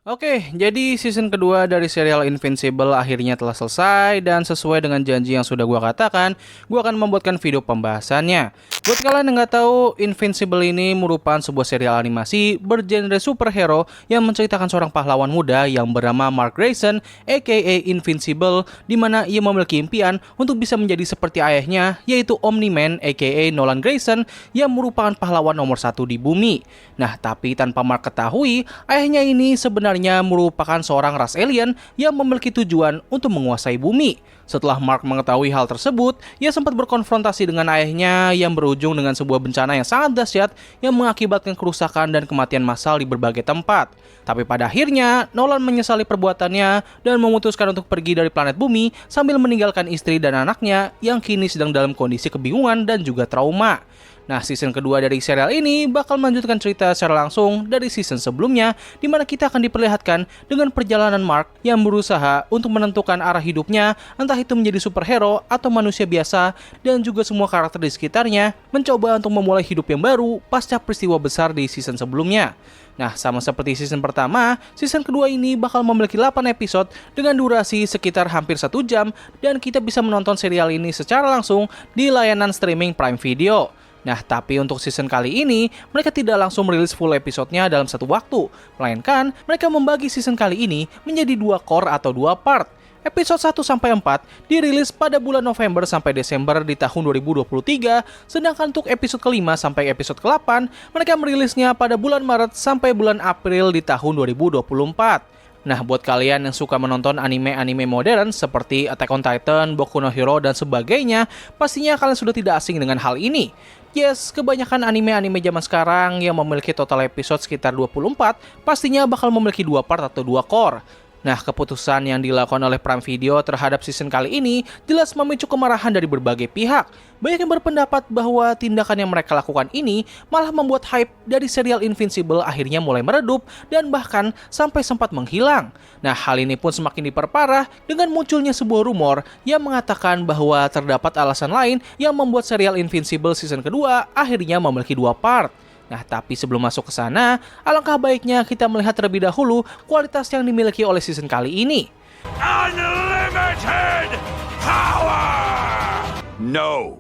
Oke, jadi season kedua dari serial Invincible akhirnya telah selesai dan sesuai dengan janji yang sudah gua katakan, gua akan membuatkan video pembahasannya. Buat kalian yang nggak tahu, Invincible ini merupakan sebuah serial animasi bergenre superhero yang menceritakan seorang pahlawan muda yang bernama Mark Grayson, aka Invincible, di mana ia memiliki impian untuk bisa menjadi seperti ayahnya, yaitu Omni-Man, aka Nolan Grayson, yang merupakan pahlawan nomor satu di bumi. Nah, tapi tanpa Mark ketahui, ayahnya ini sebenarnya merupakan seorang ras alien yang memiliki tujuan untuk menguasai bumi. Setelah Mark mengetahui hal tersebut, ia sempat berkonfrontasi dengan ayahnya yang berujung dengan sebuah bencana yang sangat dahsyat yang mengakibatkan kerusakan dan kematian massal di berbagai tempat. Tapi pada akhirnya, Nolan menyesali perbuatannya dan memutuskan untuk pergi dari planet bumi sambil meninggalkan istri dan anaknya yang kini sedang dalam kondisi kebingungan dan juga trauma. Nah, season kedua dari serial ini bakal melanjutkan cerita secara langsung dari season sebelumnya, di mana kita akan diperlihatkan dengan perjalanan Mark yang berusaha untuk menentukan arah hidupnya, entah itu menjadi superhero atau manusia biasa, dan juga semua karakter di sekitarnya mencoba untuk memulai hidup yang baru pasca peristiwa besar di season sebelumnya. Nah, sama seperti season pertama, season kedua ini bakal memiliki 8 episode dengan durasi sekitar hampir 1 jam, dan kita bisa menonton serial ini secara langsung di layanan streaming Prime Video. Nah, tapi untuk season kali ini, mereka tidak langsung merilis full episodenya dalam satu waktu, melainkan mereka membagi season kali ini menjadi 2 core atau 2 part. Episode 1-4 dirilis pada bulan November sampai Desember di tahun 2023, sedangkan untuk episode kelima sampai episode ke-8, mereka merilisnya pada bulan Maret sampai bulan April di tahun 2024. Nah, buat kalian yang suka menonton anime-anime modern seperti Attack on Titan, Boku no Hero, dan sebagainya, pastinya kalian sudah tidak asing dengan hal ini. Yes, kebanyakan anime-anime zaman sekarang yang memiliki total episode sekitar 24, pastinya bakal memiliki 2 part atau 2 core. Nah, keputusan yang dilakukan oleh Prime Video terhadap season kali ini jelas memicu kemarahan dari berbagai pihak. Banyak yang berpendapat bahwa tindakan yang mereka lakukan ini malah membuat hype dari serial Invincible akhirnya mulai meredup dan bahkan sampai sempat menghilang. Nah, hal ini pun semakin diperparah dengan munculnya sebuah rumor yang mengatakan bahwa terdapat alasan lain yang membuat serial Invincible season kedua akhirnya memiliki 2 part. Nah, tapi sebelum masuk ke sana, alangkah baiknya kita melihat terlebih dahulu kualitas yang dimiliki oleh season kali ini. Unlimited power! No!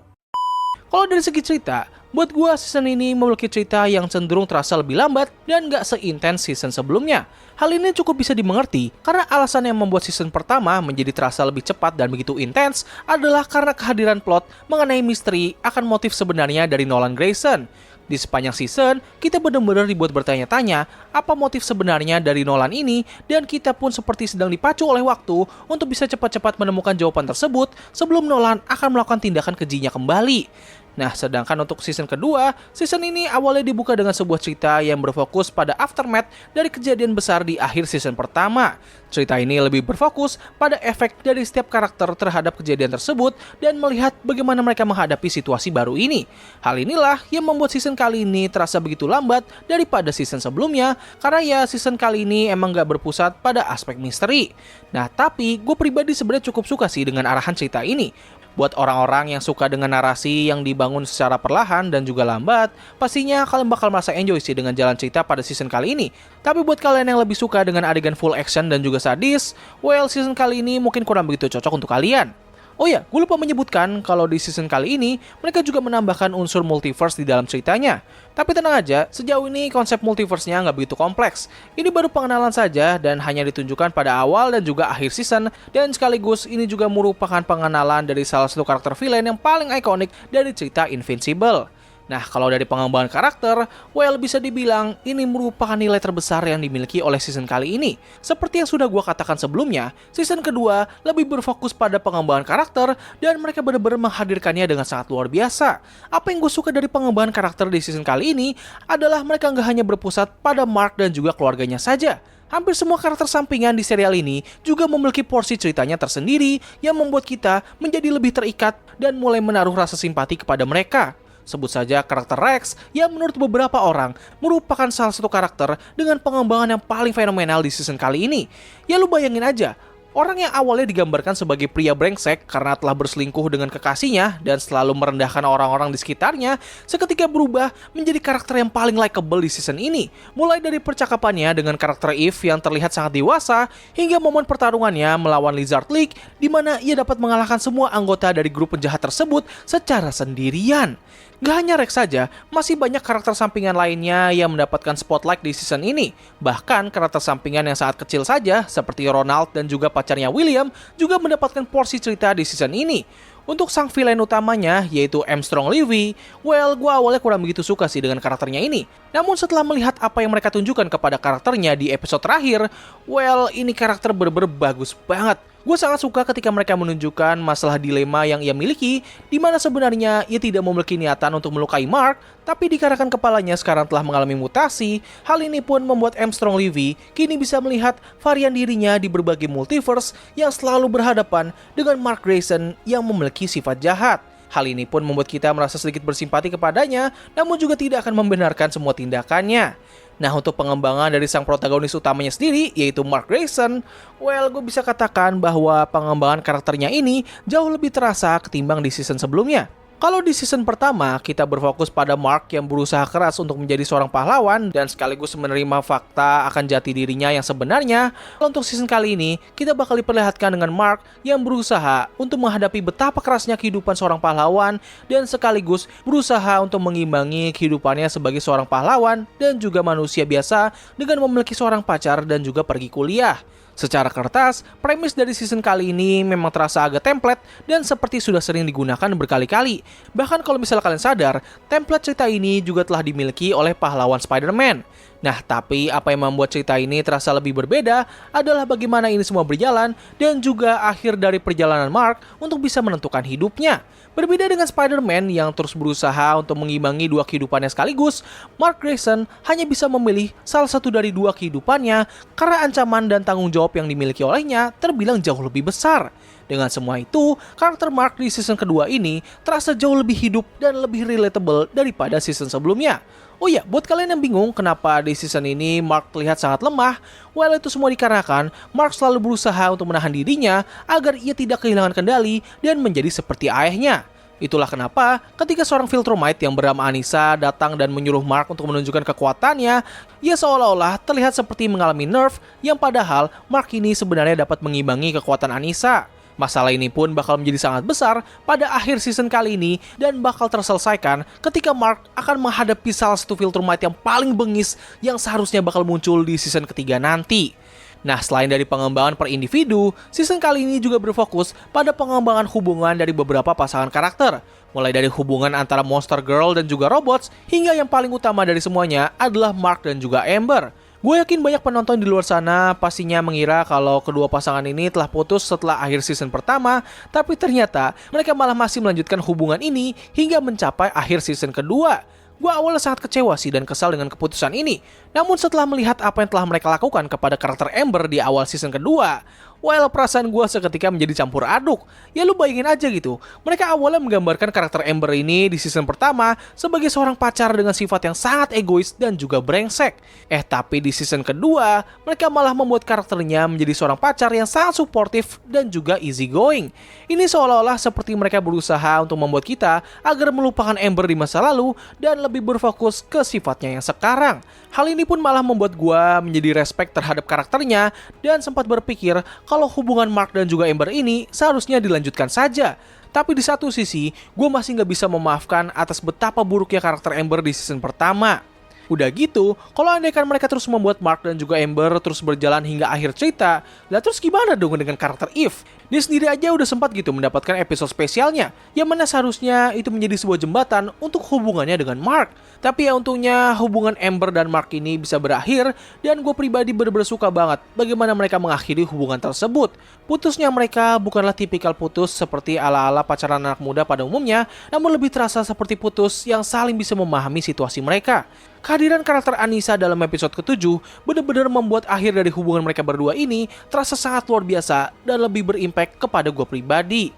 Kalau dari segi cerita, buat gua season ini memiliki cerita yang cenderung terasa lebih lambat dan gak seintens season sebelumnya. Hal ini cukup bisa dimengerti karena alasan yang membuat season pertama menjadi terasa lebih cepat dan begitu intens adalah karena kehadiran plot mengenai misteri akan motif sebenarnya dari Nolan Grayson. Di sepanjang season, kita benar-benar dibuat bertanya-tanya apa motif sebenarnya dari Nolan ini, dan kita pun seperti sedang dipacu oleh waktu untuk bisa cepat-cepat menemukan jawaban tersebut sebelum Nolan akan melakukan tindakan kejinya kembali. Nah, sedangkan untuk season kedua, season ini awalnya dibuka dengan sebuah cerita yang berfokus pada aftermath dari kejadian besar di akhir season pertama. Cerita ini lebih berfokus pada efek dari setiap karakter terhadap kejadian tersebut dan melihat bagaimana mereka menghadapi situasi baru ini. Hal inilah yang membuat season kali ini terasa begitu lambat daripada season sebelumnya, karena ya season kali ini emang gak berpusat pada aspek misteri. Nah, tapi gue pribadi sebenarnya cukup suka sih dengan arahan cerita ini. Buat orang-orang yang suka dengan narasi yang dibangun secara perlahan dan juga lambat, pastinya kalian bakal merasa enjoy sih dengan jalan cerita pada season kali ini. Tapi buat kalian yang lebih suka dengan adegan full action dan juga sadis, well, season kali ini mungkin kurang begitu cocok untuk kalian. Oh ya, gue lupa menyebutkan kalau di season kali ini mereka juga menambahkan unsur multiverse di dalam ceritanya. Tapi tenang aja, sejauh ini konsep multiverse-nya nggak begitu kompleks. Ini baru pengenalan saja dan hanya ditunjukkan pada awal dan juga akhir season, dan sekaligus ini juga merupakan pengenalan dari salah satu karakter villain yang paling ikonik dari cerita Invincible. Nah, kalau dari pengembangan karakter, well, bisa dibilang ini merupakan nilai terbesar yang dimiliki oleh season kali ini. Seperti yang sudah gue katakan sebelumnya, season kedua lebih berfokus pada pengembangan karakter dan mereka benar-benar menghadirkannya dengan sangat luar biasa. Apa yang gue suka dari pengembangan karakter di season kali ini adalah mereka nggak hanya berpusat pada Mark dan juga keluarganya saja. Hampir semua karakter sampingan di serial ini juga memiliki porsi ceritanya tersendiri yang membuat kita menjadi lebih terikat dan mulai menaruh rasa simpati kepada mereka. Sebut saja karakter Rex yang menurut beberapa orang merupakan salah satu karakter dengan pengembangan yang paling fenomenal di season kali ini. Ya lu bayangin aja, Orang yang awalnya digambarkan sebagai pria brengsek karena telah berselingkuh dengan kekasihnya dan selalu merendahkan orang-orang di sekitarnya, seketika berubah menjadi karakter yang paling likable di season ini. Mulai dari percakapannya dengan karakter Eve yang terlihat sangat dewasa, hingga momen pertarungannya melawan Lizard League, di mana ia dapat mengalahkan semua anggota dari grup penjahat tersebut secara sendirian. Gak hanya Rex saja, masih banyak karakter sampingan lainnya yang mendapatkan spotlight di season ini. Bahkan karakter sampingan yang sangat kecil saja, seperti Ronald dan juga pacarnya William, juga mendapatkan porsi cerita di season ini. Untuk sang villain utamanya, yaitu Armstrong Levy, well, gue awalnya kurang begitu suka sih dengan karakternya ini. Namun setelah melihat apa yang mereka tunjukkan kepada karakternya di episode terakhir, well, ini karakter bener-bener bagus banget. Gue sangat suka ketika mereka menunjukkan masalah dilema yang ia miliki, di mana sebenarnya ia tidak memiliki niatan untuk melukai Mark, tapi dikarenakan kepalanya sekarang telah mengalami mutasi. Hal ini pun membuat Armstrong Levy kini bisa melihat varian dirinya di berbagai multiverse yang selalu berhadapan dengan Mark Grayson yang memiliki sifat jahat. Hal ini pun membuat kita merasa sedikit bersimpati kepadanya, namun juga tidak akan membenarkan semua tindakannya. Nah, untuk pengembangan dari sang protagonis utamanya sendiri, yaitu Mark Grayson, well, gue bisa katakan bahwa pengembangan karakternya ini jauh lebih terasa ketimbang di season sebelumnya. Kalau di season pertama, kita berfokus pada Mark yang berusaha keras untuk menjadi seorang pahlawan dan sekaligus menerima fakta akan jati dirinya yang sebenarnya. Untuk season kali ini, kita bakal diperlihatkan dengan Mark yang berusaha untuk menghadapi betapa kerasnya kehidupan seorang pahlawan dan sekaligus berusaha untuk mengimbangi kehidupannya sebagai seorang pahlawan dan juga manusia biasa dengan memiliki seorang pacar dan juga pergi kuliah. Secara kertas, premis dari season kali ini memang terasa agak template dan seperti sudah sering digunakan berkali-kali. Bahkan kalau misalnya kalian sadar, template cerita ini juga telah dimiliki oleh pahlawan Spider-Man. Nah, tapi apa yang membuat cerita ini terasa lebih berbeda adalah bagaimana ini semua berjalan dan juga akhir dari perjalanan Mark untuk bisa menentukan hidupnya. Berbeda dengan Spider-Man yang terus berusaha untuk mengimbangi dua kehidupannya sekaligus, Mark Grayson hanya bisa memilih salah satu dari dua kehidupannya karena ancaman dan tanggung jawab yang dimiliki olehnya terbilang jauh lebih besar. Dengan semua itu, karakter Mark di season kedua ini terasa jauh lebih hidup dan lebih relatable daripada season sebelumnya. Oh ya, buat kalian yang bingung kenapa di season ini Mark terlihat sangat lemah, well, itu semua dikarenakan Mark selalu berusaha untuk menahan dirinya agar ia tidak kehilangan kendali dan menjadi seperti ayahnya. Itulah kenapa ketika seorang Viltrumite yang bernama Anissa datang dan menyuruh Mark untuk menunjukkan kekuatannya, ia seolah-olah terlihat seperti mengalami nerf yang padahal Mark ini sebenarnya dapat mengimbangi kekuatan Anissa. Masalah ini pun bakal menjadi sangat besar pada akhir season kali ini dan bakal terselesaikan ketika Mark akan menghadapi salah satu Viltrumite yang paling bengis yang seharusnya bakal muncul di season ketiga nanti. Nah, selain dari pengembangan per individu, season kali ini juga berfokus pada pengembangan hubungan dari beberapa pasangan karakter. Mulai dari hubungan antara Monster Girl dan juga robots, hingga yang paling utama dari semuanya adalah Mark dan juga Amber. Gue yakin banyak penonton di luar sana pastinya mengira kalau kedua pasangan ini telah putus setelah akhir season pertama, tapi ternyata mereka malah masih melanjutkan hubungan ini hingga mencapai akhir season kedua. Gue awalnya sangat kecewa sih dan kesal dengan keputusan ini. Namun setelah melihat apa yang telah mereka lakukan kepada karakter Amber di awal season kedua, well, perasaan gue seketika menjadi campur aduk. Ya lu bayangin aja gitu, mereka awalnya menggambarkan karakter Amber ini di season pertama sebagai seorang pacar dengan sifat yang sangat egois dan juga brengsek. Tapi di season kedua, mereka malah membuat karakternya menjadi seorang pacar yang sangat suportif dan juga easy going. Ini seolah-olah seperti mereka berusaha untuk membuat kita agar melupakan Amber di masa lalu dan lebih berfokus ke sifatnya yang sekarang. Hal ini pun malah membuat gue menjadi respect terhadap karakternya dan sempat berpikir kalau hubungan Mark dan juga Amber ini seharusnya dilanjutkan saja. Tapi di satu sisi, gue masih gak bisa memaafkan atas betapa buruknya karakter Amber di season pertama. Udah gitu, kalau andaikan mereka terus membuat Mark dan juga Amber terus berjalan hingga akhir cerita, lah terus gimana dong dengan karakter Eve? Dia sendiri aja udah sempat gitu mendapatkan episode spesialnya, yang mana seharusnya itu menjadi sebuah jembatan untuk hubungannya dengan Mark. Tapi ya untungnya hubungan Amber dan Mark ini bisa berakhir, dan gue pribadi bener-bener suka banget bagaimana mereka mengakhiri hubungan tersebut. Putusnya mereka bukanlah tipikal putus seperti ala-ala pacaran anak muda pada umumnya, namun lebih terasa seperti putus yang saling bisa memahami situasi mereka. Kehadiran karakter Anissa dalam episode ke-7 benar-benar membuat akhir dari hubungan mereka berdua ini terasa sangat luar biasa dan lebih berimpact kepada gue pribadi.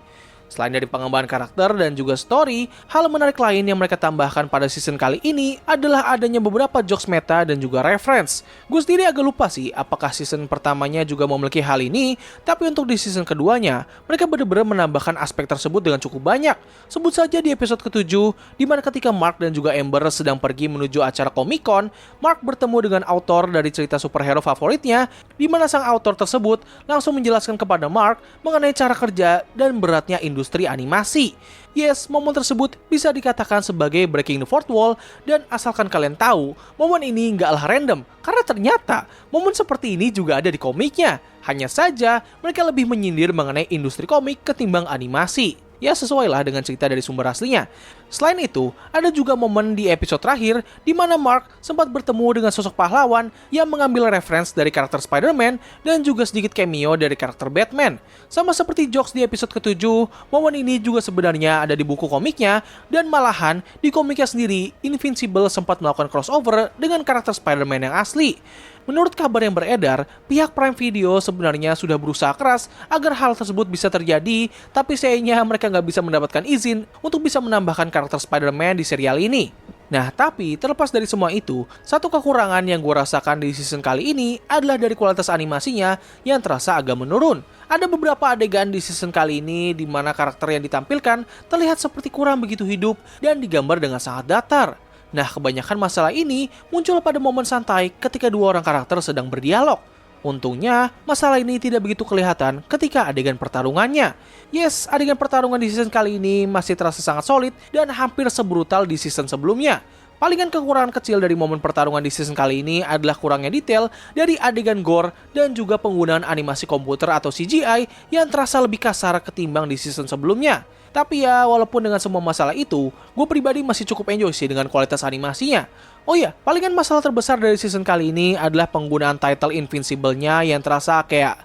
Selain dari pengembangan karakter dan juga story, hal menarik lain yang mereka tambahkan pada season kali ini adalah adanya beberapa jokes meta dan juga reference. Gue sendiri agak lupa sih apakah season pertamanya juga memiliki hal ini, tapi untuk di season keduanya, mereka benar-benar menambahkan aspek tersebut dengan cukup banyak. Sebut saja di episode ke-7, di mana ketika Mark dan juga Amber sedang pergi menuju acara Comic Con, Mark bertemu dengan autor dari cerita superhero favoritnya, di mana sang autor tersebut langsung menjelaskan kepada Mark mengenai cara kerja dan beratnya industri animasi. Yes, momen tersebut bisa dikatakan sebagai breaking the fourth wall, dan asalkan kalian tahu, momen ini nggaklah random, karena ternyata momen seperti ini juga ada di komiknya. Hanya saja, mereka lebih menyindir mengenai industri komik ketimbang animasi. Ya, sesuai lah dengan cerita dari sumber aslinya. Selain itu, ada juga momen di episode terakhir di mana Mark sempat bertemu dengan sosok pahlawan yang mengambil reference dari karakter Spider-Man dan juga sedikit cameo dari karakter Batman. Sama seperti jokes di episode ke-7, momen ini juga sebenarnya ada di buku komiknya, dan malahan di komiknya sendiri, Invincible sempat melakukan crossover dengan karakter Spider-Man yang asli. Menurut kabar yang beredar, pihak Prime Video sebenarnya sudah berusaha keras agar hal tersebut bisa terjadi, tapi sayangnya mereka nggak bisa mendapatkan izin untuk bisa menambahkan karakter Spider-Man di serial ini. Nah, tapi terlepas dari semua itu, satu kekurangan yang gue rasakan di season kali ini adalah dari kualitas animasinya yang terasa agak menurun. Ada beberapa adegan di season kali ini di mana karakter yang ditampilkan terlihat seperti kurang begitu hidup dan digambar dengan sangat datar. Nah, kebanyakan masalah ini muncul pada momen santai ketika dua orang karakter sedang berdialog. Untungnya, masalah ini tidak begitu kelihatan ketika adegan pertarungannya. Yes, adegan pertarungan di season kali ini masih terasa sangat solid dan hampir sebrutal di season sebelumnya. Palingan kekurangan kecil dari momen pertarungan di season kali ini adalah kurangnya detail dari adegan gore dan juga penggunaan animasi komputer atau CGI yang terasa lebih kasar ketimbang di season sebelumnya. Tapi ya, walaupun dengan semua masalah itu, gue pribadi masih cukup enjoy sih dengan kualitas animasinya. Oh iya, palingan masalah terbesar dari season kali ini adalah penggunaan title Invincible-nya yang terasa kayak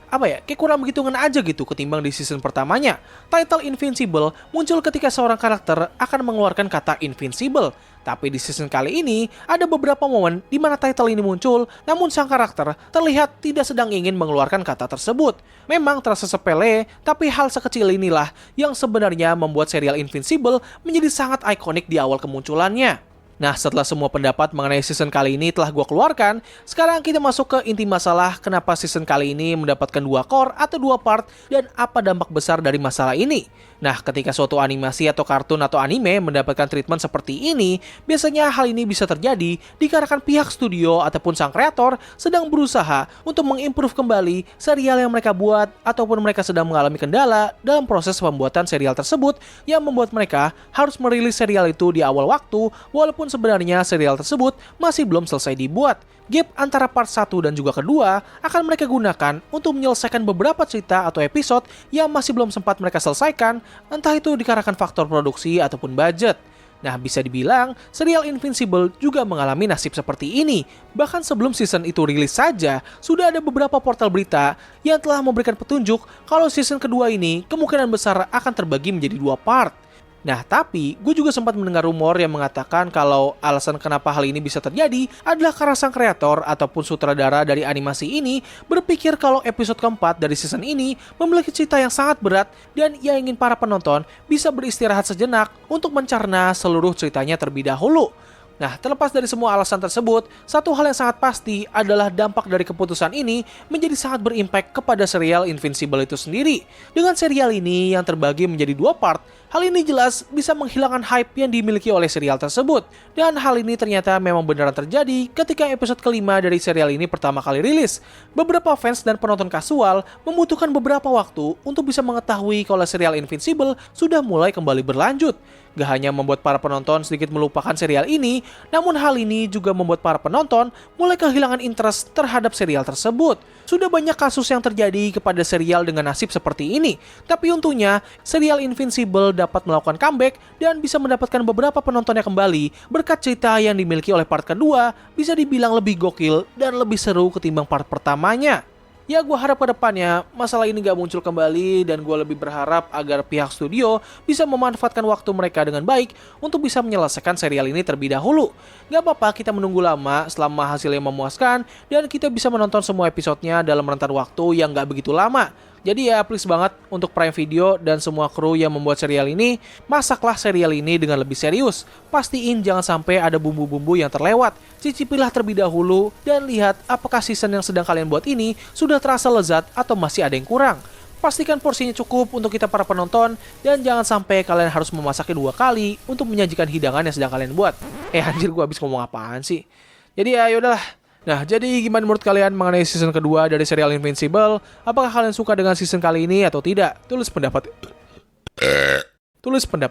kurang begitu ngena aja gitu ketimbang di season pertamanya. Title Invincible muncul ketika seorang karakter akan mengeluarkan kata Invincible. Tapi di season kali ini, ada beberapa momen di mana title ini muncul, namun sang karakter terlihat tidak sedang ingin mengeluarkan kata tersebut. Memang terasa sepele, tapi hal sekecil inilah yang sebenarnya membuat serial Invincible menjadi sangat ikonik di awal kemunculannya. Nah, setelah semua pendapat mengenai season kali ini telah gue keluarkan, sekarang kita masuk ke inti masalah kenapa season kali ini mendapatkan 2 core atau 2 part dan apa dampak besar dari masalah ini. Nah, ketika suatu animasi atau kartun atau anime mendapatkan treatment seperti ini, biasanya hal ini bisa terjadi dikarenakan pihak studio ataupun sang kreator sedang berusaha untuk mengimprove kembali serial yang mereka buat ataupun mereka sedang mengalami kendala dalam proses pembuatan serial tersebut yang membuat mereka harus merilis serial itu di awal waktu walaupun sebenarnya serial tersebut masih belum selesai dibuat. Gap antara part 1 dan juga kedua akan mereka gunakan untuk menyelesaikan beberapa cerita atau episode yang masih belum sempat mereka selesaikan, entah itu dikarenakan faktor produksi ataupun budget. Nah, bisa dibilang, serial Invincible juga mengalami nasib seperti ini. Bahkan sebelum season itu rilis saja, sudah ada beberapa portal berita yang telah memberikan petunjuk kalau season kedua ini kemungkinan besar akan terbagi menjadi 2 part. Nah, tapi gue juga sempat mendengar rumor yang mengatakan kalau alasan kenapa hal ini bisa terjadi adalah karena sang kreator ataupun sutradara dari animasi ini berpikir kalau episode keempat dari season ini memiliki cerita yang sangat berat dan ia ingin para penonton bisa beristirahat sejenak untuk mencerna seluruh ceritanya terlebih dahulu. Nah, terlepas dari semua alasan tersebut, satu hal yang sangat pasti adalah dampak dari keputusan ini menjadi sangat berimpact kepada serial Invincible itu sendiri. Dengan serial ini yang terbagi menjadi 2 part, hal ini jelas bisa menghilangkan hype yang dimiliki oleh serial tersebut. Dan hal ini ternyata memang beneran terjadi ketika episode kelima dari serial ini pertama kali rilis. Beberapa fans dan penonton kasual membutuhkan beberapa waktu untuk bisa mengetahui kalau serial Invincible sudah mulai kembali berlanjut. Gak hanya membuat para penonton sedikit melupakan serial ini, namun hal ini juga membuat para penonton mulai kehilangan interest terhadap serial tersebut. Sudah banyak kasus yang terjadi kepada serial dengan nasib seperti ini, tapi untungnya serial Invincible dapat melakukan comeback dan bisa mendapatkan beberapa penontonnya kembali berkat cerita yang dimiliki oleh part kedua bisa dibilang lebih gokil dan lebih seru ketimbang part pertamanya. Ya, gue harap ke depannya masalah ini gak muncul kembali dan gue lebih berharap agar pihak studio bisa memanfaatkan waktu mereka dengan baik untuk bisa menyelesaikan serial ini terlebih dahulu. Gak apa-apa kita menunggu lama selama hasilnya memuaskan dan kita bisa menonton semua episodenya dalam rentan waktu yang gak begitu lama. Jadi ya please banget untuk Prime Video dan semua kru yang membuat serial ini, masaklah serial ini dengan lebih serius. Pastiin jangan sampai ada bumbu-bumbu yang terlewat. Cicipilah terlebih dahulu dan lihat apakah season yang sedang kalian buat ini sudah terasa lezat atau masih ada yang kurang. Pastikan porsinya cukup untuk kita para penonton dan jangan sampai kalian harus memasaknya 2 kali untuk menyajikan hidangan yang sedang kalian buat. Anjir, gua habis ngomong apaan sih? Jadi ya yaudahlah. Nah, jadi gimana menurut kalian mengenai season kedua dari serial Invincible? Apakah kalian suka dengan season kali ini atau tidak? Tulis pendapat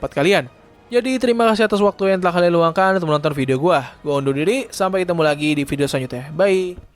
kalian. Jadi terima kasih atas waktu yang telah kalian luangkan untuk menonton video gua. Gua undur diri, sampai ketemu lagi di video selanjutnya. Bye.